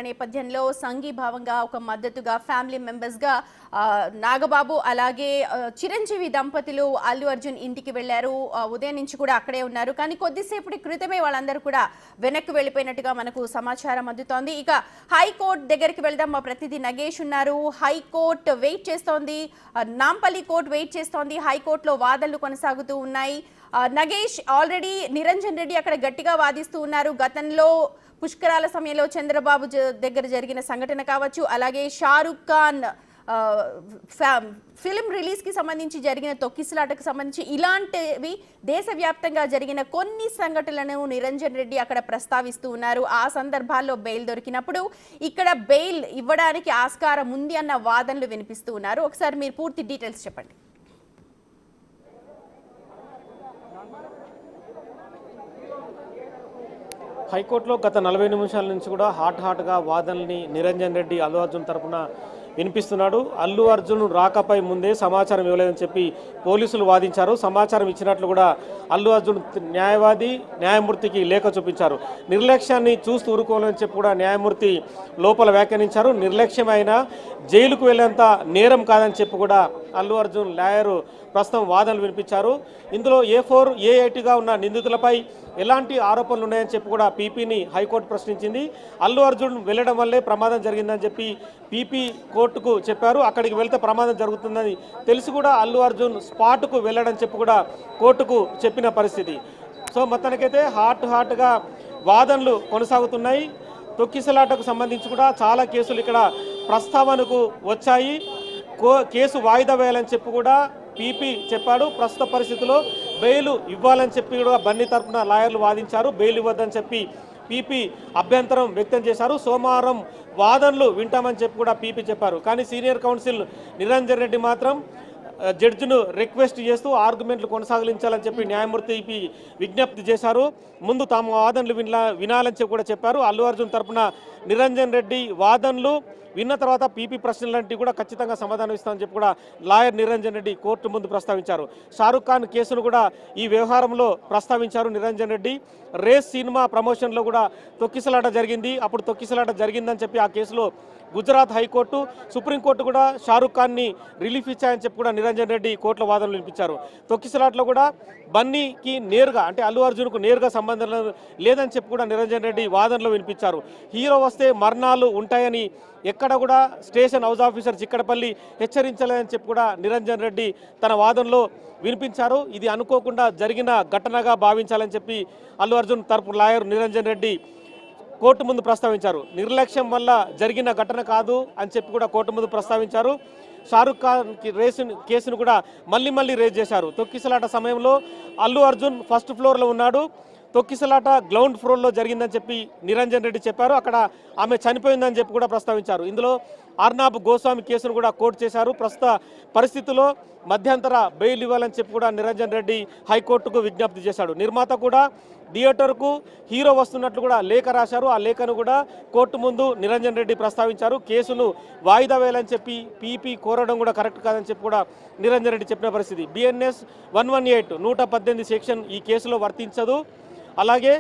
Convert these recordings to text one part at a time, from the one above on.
నేపథ్యంలో సంఘీభావంగా ఒక మద్దతుగా ఫ్యామిలీ మెంబర్స్గా నాగబాబు అలాగే చిరంజీవి దంపతులు అల్లు అర్జున్ ఇంటికి వెళ్లారు. ఉదయం నుంచి కూడా అక్కడే ఉన్నారు. కానీ కొద్దిసేపటి క్రితమే వాళ్ళందరూ కూడా వెనక్కి వెళ్ళిపోయినట్టుగా మనకు సమాచారం అందుతోంది. ఇక హైకోర్టు దగ్గరికి వెళ్దాం. మా ప్రతినిధి నగేష్ ఉన్నారు. హైకోర్టు వెయిట్ చేస్తోంది, నాంపల్లి కోర్టు వెయిట్ చేస్తోంది. హైకోర్టులో వాదనలు కొనసాగుతూ ఉన్నాయి. నగేష్, ఆల్రెడీ నిరంజన్ రెడ్డి అక్కడ గట్టిగా వాదిస్తూ ఉన్నారు. గతంలో పుష్కరాల సమయంలో చంద్రబాబు దగ్గర జరిగిన సంఘటన కావచ్చు, అలాగే షారుఖ్ ఖాన్ ఫిల్మ్ రిలీజ్కి సంబంధించి జరిగిన తొక్కిసలాటకు సంబంధించి ఇలాంటివి దేశవ్యాప్తంగా జరిగిన కొన్ని సంఘటనలను నిరంజన్ రెడ్డి అక్కడ ప్రస్తావిస్తూ ఉన్నారు. ఆ సందర్భాల్లో బెయిల్ దొరికినప్పుడు ఇక్కడ బెయిల్ ఇవ్వడానికి ఆస్కారం ఉంది అన్న వాదనలు వినిపిస్తూ ఉన్నారు. ఒకసారి మీరు పూర్తి డీటెయిల్స్ చెప్పండి. హైకోర్టులో గత 40 నిమిషాల నుంచి కూడా హాట్గా వాదనల్ని నిరంజన్ రెడ్డి అల్లు అర్జున్ తరపున వినిపిస్తున్నాడు. అల్లు అర్జున్ రాకపై ముందే సమాచారం ఇవ్వలేదని చెప్పి పోలీసులు వాదించారు. సమాచారం ఇచ్చినట్లు కూడా అల్లు అర్జున్ న్యాయమూర్తికి లేఖ చూపించారు. నిర్లక్ష్యాన్ని చూస్తూ ఊరుకోవాలని చెప్పి కూడా న్యాయమూర్తి లోపల వ్యాఖ్యానించారు. నిర్లక్ష్యమైన జైలుకు వెళ్లేంత నేరం కాదని చెప్పి కూడా అల్లు అర్జున్ లాయరు ప్రస్తుతం వాదనలు వినిపించారు. ఇందులో A4, A8గా ఉన్న నిందితులపై ఎలాంటి ఆరోపణలు ఉన్నాయని చెప్పి కూడా పీపీని హైకోర్టు ప్రశ్నించింది. అల్లు అర్జున్ వెళ్ళడం వల్లే ప్రమాదం జరిగిందని చెప్పి పీపీ కోర్టుకు చెప్పారు. అక్కడికి వెళ్తే ప్రమాదం జరుగుతుందని తెలిసి కూడా అల్లు అర్జున్ స్పాట్కు వెళ్ళడని చెప్పి కూడా కోర్టుకు చెప్పిన పరిస్థితి. సో మొత్తానికైతే హాట్గా వాదనలు కొనసాగుతున్నాయి. తొక్కిసలాటకు సంబంధించి కూడా చాలా కేసులు ఇక్కడ ప్రస్తావనకు వచ్చాయి. కేసు వాయిదా వేయాలని చెప్పి కూడా పీపీ చెప్పాడు. ప్రస్తుత పరిస్థితిలో బెయిల్ ఇవ్వాలని చెప్పి కూడా బన్నీ తరఫున లాయర్లు వాదించారు. బెయిల్ ఇవ్వద్దని చెప్పి పీపీ అభ్యంతరం వ్యక్తం చేశారు. సోమవారం వాదనలు వింటామని చెప్పి కూడా పీపీ చెప్పారు. కానీ సీనియర్ కౌన్సిల్ నిరంజన్ రెడ్డి మాత్రం జడ్జిను రిక్వెస్ట్ చేస్తూ ఆర్గ్యుమెంట్లు కొనసాగించాలని చెప్పి న్యాయమూర్తికి విజ్ఞప్తి చేశారు. ముందు తాము వాదనలు వినాలని చెప్పి కూడా చెప్పారు. అల్లు అర్జున్ తరఫున నిరంజన్ రెడ్డి వాదనలు విన్న తర్వాత పీపీ ప్రశ్నలంటివి కూడా ఖచ్చితంగా సమాధానం ఇస్తామని చెప్పి కూడా లాయర్ నిరంజన్ రెడ్డి కోర్టు ముందు ప్రస్తావించారు. షారుఖ్ ఖాన్ కేసును కూడా ఈ వ్యవహారంలో ప్రస్తావించారు నిరంజన్ రెడ్డి. రేస్ సినిమా ప్రమోషన్లో కూడా తొక్కిసలాట జరిగింది. అప్పుడు తొక్కిసలాట జరిగిందని చెప్పి ఆ కేసులో గుజరాత్ హైకోర్టు, సుప్రీంకోర్టు కూడా షారుఖ్ ఖాన్ని రిలీఫ్ ఇచ్చాయని చెప్పి కూడా నిరంజన్ రెడ్డి కోర్టులో వాదనలు వినిపించారు. తొక్కిసలాట్లో కూడా బన్నీకి నేరుగా అంటే అల్లు అర్జున్కు నేరుగా సంబంధం లేదని చెప్పి కూడా నిరంజన్ రెడ్డి వాదనలో వినిపించారు. హీరో వస్తే మరణాలు ఉంటాయని ఎక్కడ కూడా స్టేషన్ హౌస్ ఆఫీసర్ చిక్కడపల్లి హెచ్చరించలేదని చెప్పి కూడా నిరంజన్ రెడ్డి తన వాదనలో వినిపించారు. ఇది అనుకోకుండా జరిగిన ఘటనగా భావించాలని చెప్పి అల్లు అర్జున్ తరపు లాయర్ నిరంజన్ రెడ్డి కోర్టు ముందు ప్రస్తావించారు. నిర్లక్ష్యం వల్ల జరిగిన ఘటన కాదు అని చెప్పి కూడా కోర్టు ముందు ప్రస్తావించారు. షారుఖ్ ఖాన్ కేసును కూడా మళ్ళీ రేజ్ చేశారు. తొక్కిసలాట సమయంలో అల్లు అర్జున్ ఫస్ట్ ఫ్లోర్లో ఉన్నాడు. తొక్కిసలాట గ్రౌండ్ ఫ్లోర్లో జరిగిందని చెప్పి నిరంజన్ రెడ్డి చెప్పారు. అక్కడ ఆమె చనిపోయిందని చెప్పి కూడా ప్రస్తావించారు. ఇందులో అర్నాబ్ గోస్వామి కేసును కూడా కోర్టు చేశారు. ప్రస్తుత పరిస్థితుల్లో మధ్యంతర బెయిల్ ఇవ్వాలని చెప్పి కూడా నిరంజన్ రెడ్డి హైకోర్టుకు విజ్ఞప్తి చేశాడు. నిర్మాత కూడా థియేటర్కు హీరో వస్తున్నట్లు కూడా లేఖ రాశారు. ఆ లేఖను కూడా కోర్టు ముందు నిరంజన్ రెడ్డి ప్రస్తావించారు. కేసును వాయిదా వేయాలని చెప్పి పీపీ కోరడం కూడా కరెక్ట్ కాదని చెప్పి కూడా నిరంజన్ రెడ్డి చెప్పిన పరిస్థితి. BNS 118 118 సెక్షన్ ఈ కేసులో వర్తించదు. అలాగే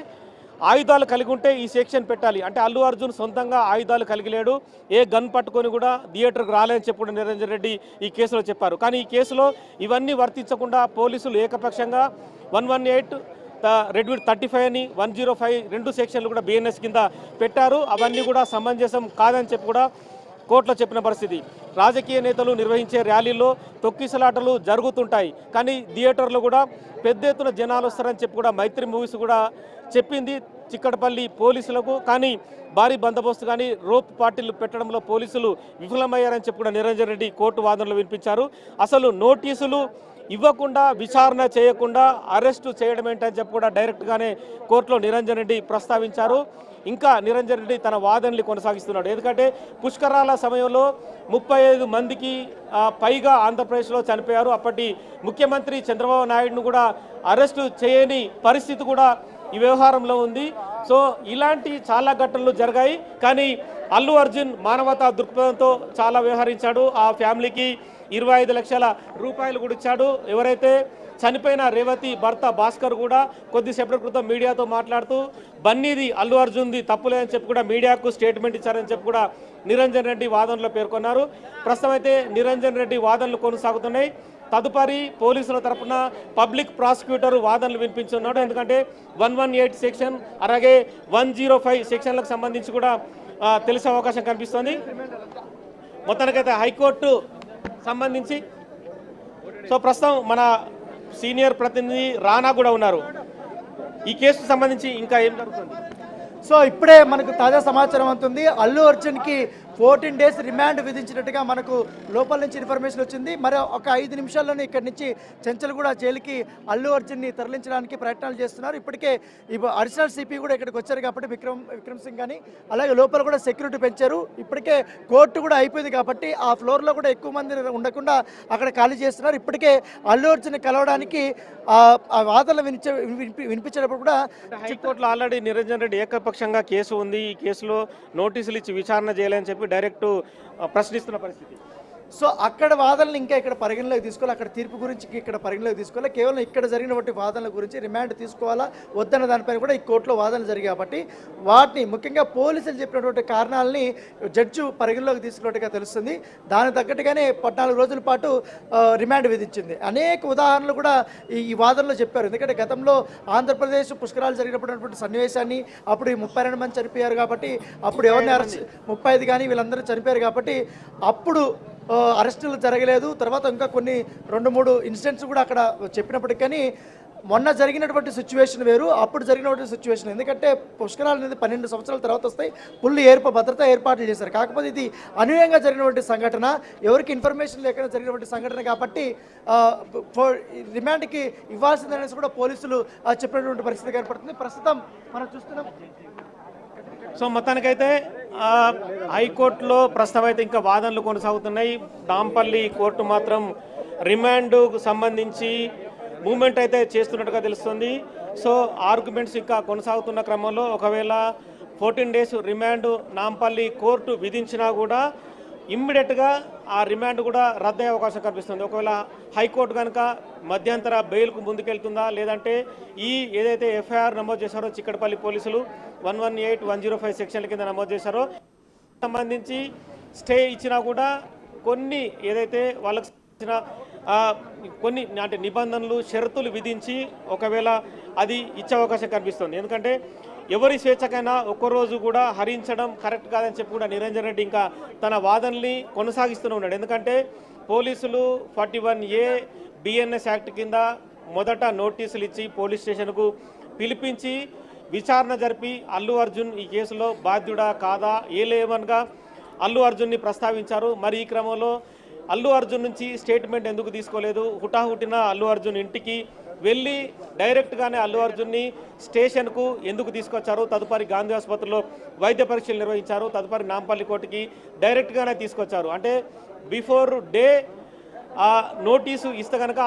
ఆయుధాలు కలిగి ఉంటే ఈ సెక్షన్ పెట్టాలి. అంటే అల్లు అర్జున్ సొంతంగా ఆయుధాలు కలిగి లేడు. ఏ గన్ పట్టుకొని కూడా థియేటర్కి రాలేదని చెప్పి నిరంజన్ రెడ్డి ఈ కేసులో చెప్పారు. కానీ ఈ కేసులో ఇవన్నీ వర్తించకుండా పోలీసులు ఏకపక్షంగా 118 రెడ్ విత్ 35 అని 105 రెండు సెక్షన్లు కూడా BNS కింద పెట్టారు. అవన్నీ కూడా సమంజసం కాదని చెప్పి కూడా కోర్టులో చెప్పిన పరిస్థితి. రాజకీయ నేతలు నిర్వహించే ర్యాలీల్లో తొక్కిసలాటలు జరుగుతుంటాయి. కానీ థియేటర్లో కూడా పెద్ద ఎత్తున జనాలు వస్తారని చెప్పి కూడా మైత్రి మూవీస్ కూడా చెప్పింది చిక్కడపల్లి పోలీసులకు. కానీ భారీ బందోబస్తు కానీ రోప్ పార్టీలు పెట్టడంలో పోలీసులు విఫలమయ్యారని చెప్పి కూడా నిరంజన్ రెడ్డి కోర్టు వాదనలు వినిపించారు. అసలు నోటీసులు ఇవ్వకుండా విచారణ చేయకుండా అరెస్టు చేయడం ఏంటని చెప్పి కూడా డైరెక్ట్గానే కోర్టులో నిరంజన్ రెడ్డి ప్రస్తావించారు. ఇంకా నిరంజన్ రెడ్డి తన వాదనలు కొనసాగిస్తున్నాడు. ఎందుకంటే పుష్కరాల సమయంలో 35 మందికి పైగా ఆంధ్రప్రదేశ్లో చనిపోయారు. అప్పటి ముఖ్యమంత్రి చంద్రబాబు నాయుడును కూడా అరెస్టు చేయని పరిస్థితి కూడా ఈ వ్యవహారంలో ఉంది. సో ఇలాంటి చాలా ఘటనలు జరిగాయి. కానీ అల్లు అర్జున్ మానవతా దృక్పథంతో చాలా వ్యవహరించాడు. ఆ ఫ్యామిలీకి 25 లక్షల రూపాయలు కూడా ఇచ్చాడు. ఎవరైతే చనిపోయిన రేవతి భర్త భాస్కర్ కూడా కొద్దిసేపటి క్రితం మీడియాతో మాట్లాడుతూ బన్నీది అల్లు అర్జున్ది తప్పులేదని చెప్పి కూడా మీడియాకు స్టేట్మెంట్ ఇచ్చారని చెప్పి కూడా నిరంజన్ రెడ్డి వాదనలో పేర్కొన్నారు. ప్రస్తుతం అయితే నిరంజన్ రెడ్డి వాదనలు కొనసాగుతున్నాయి. తదుపరి పోలీసుల తరపున పబ్లిక్ ప్రాసిక్యూటర్ వాదనలు వినిపించున్నాడు. ఎందుకంటే 118 సెక్షన్ అలాగే 105 సెక్షన్లకు సంబంధించి కూడా తెలిసే అవకాశం కనిపిస్తోంది. మొత్తానికైతే హైకోర్టు సంబంధించి ప్రస్తుతం మన సీనియర్ ప్రతినిధి రానా కూడా ఉన్నారు. ఈ కేసుకు సంబంధించి ఇంకా ఏం జరుగుతుంది? ఇప్పుడే మనకు తాజా సమాచారం అవుతుంది. అల్లు అర్జున్కి 14 days రిమాండ్ విధించినట్టుగా మనకు లోపల నుంచి ఇన్ఫర్మేషన్ వచ్చింది. మరి ఒక 5 నిమిషాల్లోనే ఇక్కడి నుంచి చెంచల్గూడ జైలుకి అల్లు అర్జున్ని తరలించడానికి ప్రయత్నాలు చేస్తున్నారు. ఇప్పటికే అడిషనల్ సిపి కూడా ఇక్కడికి వచ్చారు కాబట్టి విక్రమ్ సింగ్ కానీ అలాగే లోపల కూడా సెక్యూరిటీ పెంచారు. ఇప్పటికే కోర్టు కూడా అయిపోయింది కాబట్టి ఆ ఫ్లోర్లో కూడా ఎక్కువ మంది ఉండకుండా అక్కడ ఖాళీ చేస్తున్నారు. ఇప్పటికే అల్లు అర్జున్ కలవడానికి ఆ వాదనలు వినిపించేటప్పుడు కూడా హైకోర్టులో ఆల్రెడీ నిరంజన్ రెడ్డి ఏకపక్షంగా కేసు ఉంది. ఈ కేసులో నోటీసులు ఇచ్చి విచారణ చేయాలని చెప్పి డైరెక్ట్ ప్రశ్నిస్తున్న పరిస్థితి. అక్కడ వాదనలు ఇంకా ఇక్కడ పరిగణలోకి తీసుకోవాలి. అక్కడ తీర్పు గురించి ఇక్కడ పరిగణలోకి తీసుకోవాలి. కేవలం ఇక్కడ జరిగినటువంటి వాదనల గురించి రిమాండ్ తీసుకోవాలా వద్దన్న దానిపైన కూడా ఈ కోర్టులో వాదనలు జరిగాయి కాబట్టి వాటిని ముఖ్యంగా పోలీసులు చెప్పినటువంటి కారణాలని జడ్జి పరిగణలోకి తీసుకున్నట్టుగా తెలుస్తుంది. దానికి తగ్గట్టుగానే 14 రోజుల పాటు రిమాండ్ విధించింది. అనేక ఉదాహరణలు కూడా ఈ వాదనలో చెప్పారు. ఎందుకంటే గతంలో ఆంధ్రప్రదేశ్ పుష్కరాలు జరిగినటువంటి సన్నివేశాన్ని అప్పుడు 32 మంది చనిపోయారు కాబట్టి అప్పుడు ఎవరిని అరెస్ట్ 35 కానీ వీళ్ళందరూ చనిపోయారు కాబట్టి అప్పుడు అరెస్టులు జరగలేదు. తర్వాత ఇంకా కొన్ని 2-3 ఇన్సిడెంట్స్ కూడా అక్కడ చెప్పినప్పటికీ కానీ మొన్న జరిగినటువంటి సిచ్యువేషన్ వేరు, అప్పుడు జరిగినటువంటి సిచ్యువేషన్. ఎందుకంటే పుష్కరాలు అనేది 12 సంవత్సరాల తర్వాత వస్తాయి. ఫుల్ భద్రతా ఏర్పాట్లు చేశారు. కాకపోతే ఇది అనుయంగా జరిగినటువంటి సంఘటన, ఎవరికి ఇన్ఫర్మేషన్ లేకుండా జరిగినటువంటి సంఘటన కాబట్టి రిమాండ్కి ఇవ్వాల్సిందనేసి కూడా పోలీసులు చెప్పినటువంటి పరిస్థితి ఏర్పడుతుంది. ప్రస్తుతం మనం చూస్తున్నాం. మొత్తానికైతే హైకోర్టులో ప్రస్తుతం అయితే ఇంకా వాదనలు కొనసాగుతున్నాయి. నాంపల్లి కోర్టు మాత్రం రిమాండ్కు సంబంధించి మూమెంట్ అయితే చేస్తున్నట్టుగా తెలుస్తుంది. ఆర్గ్యుమెంట్స్ ఇంకా కొనసాగుతున్న క్రమంలో ఒకవేళ 14 days రిమాండ్ నాంపల్లి కోర్టు విధించినా కూడా ఇమ్మీడియట్గా ఆ రిమాండ్ కూడా రద్దయ్యే అవకాశం కనిపిస్తుంది. ఒకవేళ హైకోర్టు కనుక మధ్యంతర బెయిల్కు ముందుకెళ్తుందా, లేదంటే ఈ ఏదైతే ఎఫ్ఐఆర్ నమోదు చేశారో చిక్కడపల్లి పోలీసులు 118, 105 సెక్షన్ల కింద నమోదు చేశారో సంబంధించి స్టే ఇచ్చినా కూడా కొన్ని ఏదైతే వాళ్ళకి ఇచ్చిన కొన్ని అంటే నిబంధనలు షరతులు విధించి ఒకవేళ అది ఇచ్చే అవకాశం కనిపిస్తుంది. ఎందుకంటే ఎవరి స్వేచ్ఛకైనా ఒక్కరోజు కూడా హరించడం కరెక్ట్ కాదని చెప్పి కూడా నిరంజన్ రెడ్డి ఇంకా తన వాదనల్ని కొనసాగిస్తూనే ఉన్నాడు. ఎందుకంటే పోలీసులు 41A BNS యాక్ట్ కింద మొదట నోటీసులు ఇచ్చి పోలీస్ స్టేషన్కు పిలిపించి విచారణ జరిపి అల్లు అర్జున్ ఈ కేసులో బాధ్యుడా కాదా ఏలేమన్గా అల్లు అర్జున్ని ప్రస్తావించారు. మరి ఈ క్రమంలో అల్లు అర్జున్ నుంచి స్టేట్మెంట్ ఎందుకు తీసుకోలేదు, హుటాహుటిన అల్లు అర్జున్ ఇంటికి వెళ్ళి డైరెక్ట్గానే అల్లు అర్జున్ని స్టేషన్కు ఎందుకు తీసుకొచ్చారు, తదుపరి గాంధీ ఆసుపత్రిలో వైద్య పరీక్షలు నిర్వహించారు, తదుపరి నాంపల్లి కోర్టుకి డైరెక్ట్గానే తీసుకొచ్చారు. అంటే బిఫోర్ డే ఆ నోటీసు ఇస్తే కనుక